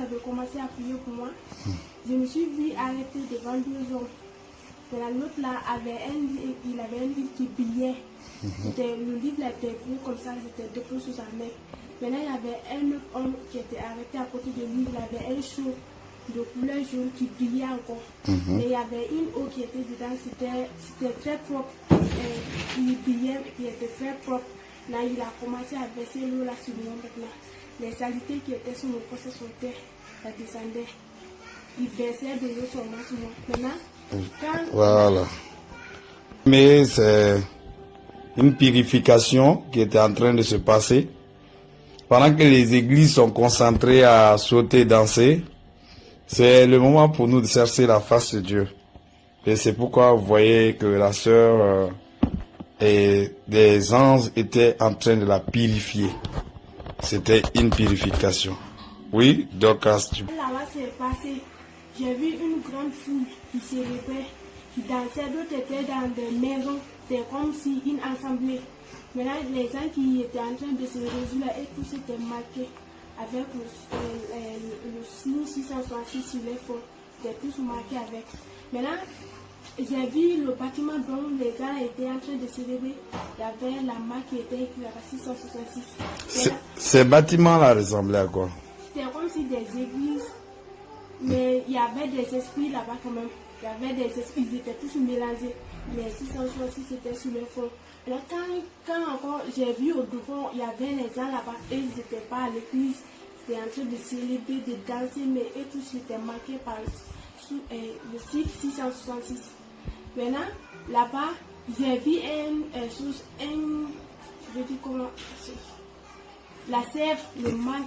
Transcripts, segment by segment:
avait commencé à prier pour moi, je me suis vu arrêter devant 2 hommes. L'autre là il avait un livre qui brillait. Le livre là était gros comme ça, j'étais déposé sous sa main. Maintenant, il y avait un autre homme qui était arrêté à côté de lui. Il avait un chaud de couleur jaune qui brillait encore. Et il y avait une eau qui était dedans, c'était très propre. Il brillait, qui était très propre. Là, il a commencé à verser l'eau là sur moi maintenant. Les saletés qui étaient sur mon corps se sautaient, ça descendait. Il versait de l'eau sur moi. Maintenant, voilà. Mais c'est une purification qui était en train de se passer. Pendant que les églises sont concentrées à sauter, danser, c'est le moment pour nous de chercher la face de Dieu. Et c'est pourquoi vous voyez que la sœur et des anges étaient en train de la purifier. C'était une purification. Oui, Dorcas. Là-bas, c'est passé. J'ai vu une grande foule qui célébrait, qui dansait. D'autres étaient dans des maisons. C'était comme si une assemblée. Maintenant, les gens qui étaient en train de se réjouir et tous étaient marqués avec le signe 666 sur les fonds. C'était tous marqués avec. Maintenant, j'ai vu le bâtiment dont les gens étaient en train de célébrer. Il y avait la marque qui était écrite à 666. Ces bâtiments-là ressemblaient à quoi? C'était comme si des églises, mais il y avait des esprits là-bas quand même. Il y avait des esprits, ils étaient tous mélangés. Mais 666 c'était sur le fond. Alors quand encore j'ai vu au devant, il y avait les gens là-bas et ils n'étaient pas à l'église. Ils étaient en train de célébrer, de danser, mais eux tous étaient marqués par le chiffre 666. Maintenant, là-bas, j'ai vu je vais dire comment, la sève, le mal,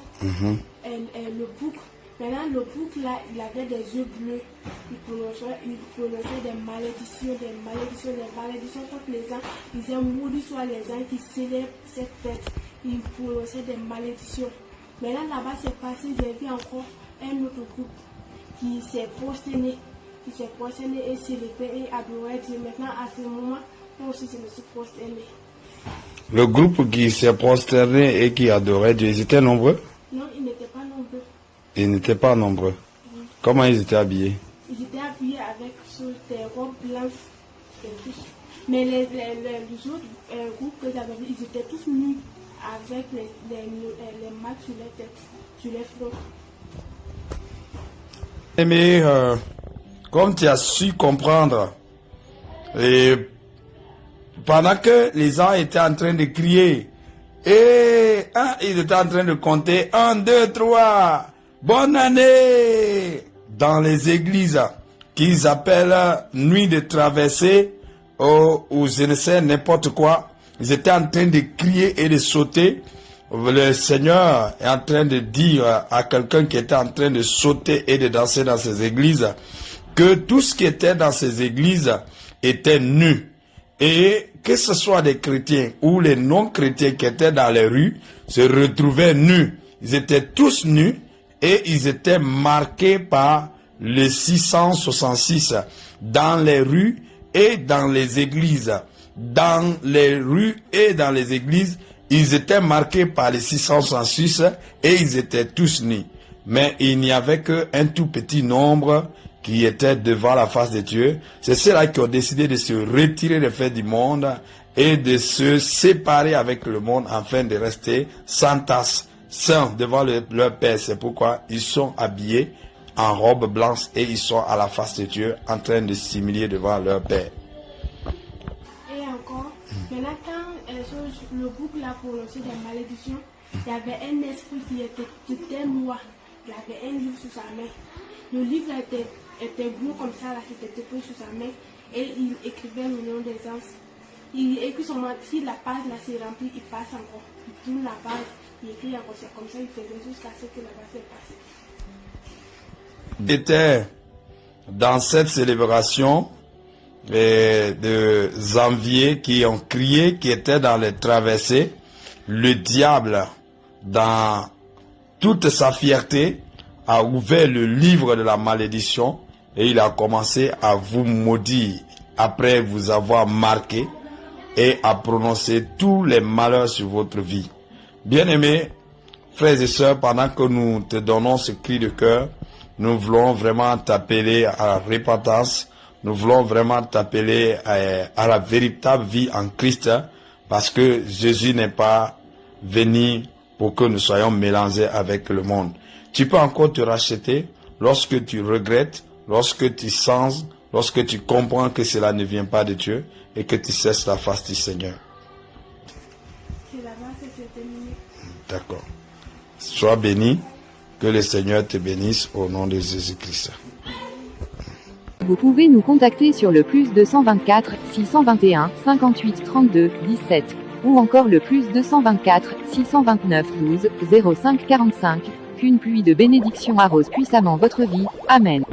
le bouc. Maintenant, le bouc là, il avait des yeux bleus. Il prononçait des malédictions contre les gens. Il disait maudit soit les gens qui célèbrent cette fête. Il prononçait des malédictions. Maintenant, là-bas, c'est passé, j'ai vu encore un autre groupe qui s'est prosterné. Et célébré et adoré Dieu. Maintenant, à ce moment, moi aussi, je me suis prosterné. Le groupe qui s'est prosterné et qui adorait Dieu, ils étaient nombreux? Non, ils n'étaient pas nombreux. Ils n'étaient pas nombreux. Oui. Comment ils étaient habillés? Ils étaient habillés avec des robes blanches. Mais les autres groupes que j'avais vus, ils étaient tous nus avec les marques sur les têtes, sur les fronts. Mais comme tu as su comprendre, et pendant que les gens étaient en train de crier, et ils étaient en train de compter 1, 2, 3, bonne année, dans les églises qu'ils appellent nuit de traversée, ou je ne sais n'importe quoi, ils étaient en train de crier et de sauter. Le Seigneur est en train de dire à quelqu'un qui était en train de sauter et de danser dans ces églises que tout ce qui était dans ces églises était nu. Et que ce soit des chrétiens ou les non-chrétiens qui étaient dans les rues se retrouvaient nus. Ils étaient tous nus et ils étaient marqués par le 666 dans les rues et dans les églises. Dans les rues et dans les églises, ils étaient marqués par les 666 et ils étaient tous nus. Mais il n'y avait qu'un tout petit nombre qui étaient devant la face de Dieu. C'est ceux-là qui ont décidé de se retirer des faits du monde et de se séparer avec le monde afin de rester sans tasse, saints devant leur Père. C'est pourquoi ils sont habillés en robe blanche et ils sont à la face de Dieu en train de s'humilier devant leur Père. Et encore, maintenant quand le bouc a prononcé des malédictions, il y avait un esprit qui était noir. Il avait un livre sous sa main. Le livre était gros comme ça, là, qui était pris sous sa main. Et il écrivait le nom des anges. Il écrit seulement, si la page là s'est remplie, il passe encore. Il tourne la page, il écrit encore. C'est comme ça, il faisait jusqu'à ce que la page s'est passée. Il était dans cette célébration de janvier qui ont crié, qui étaient dans les traversées. Le diable, dans toute sa fierté, a ouvert le livre de la malédiction et il a commencé à vous maudire après vous avoir marqué et à prononcer tous les malheurs sur votre vie. Bien-aimés, frères et sœurs, pendant que nous te donnons ce cri de cœur, nous voulons vraiment t'appeler à la repentance. Nous voulons vraiment t'appeler à la véritable vie en Christ, parce que Jésus n'est pas venu pour que nous soyons mélangés avec le monde. Tu peux encore te racheter lorsque tu regrettes, lorsque tu sens, lorsque tu comprends que cela ne vient pas de Dieu et que tu cesses la face du Seigneur. C'est là-bas que j'ai terminé. D'accord. Sois béni, que le Seigneur te bénisse au nom de Jésus-Christ. Vous pouvez nous contacter sur le +224 621 58 32 17 ou encore le +224 629 12 05 45. Qu'une pluie de bénédictions arrose puissamment votre vie. Amen.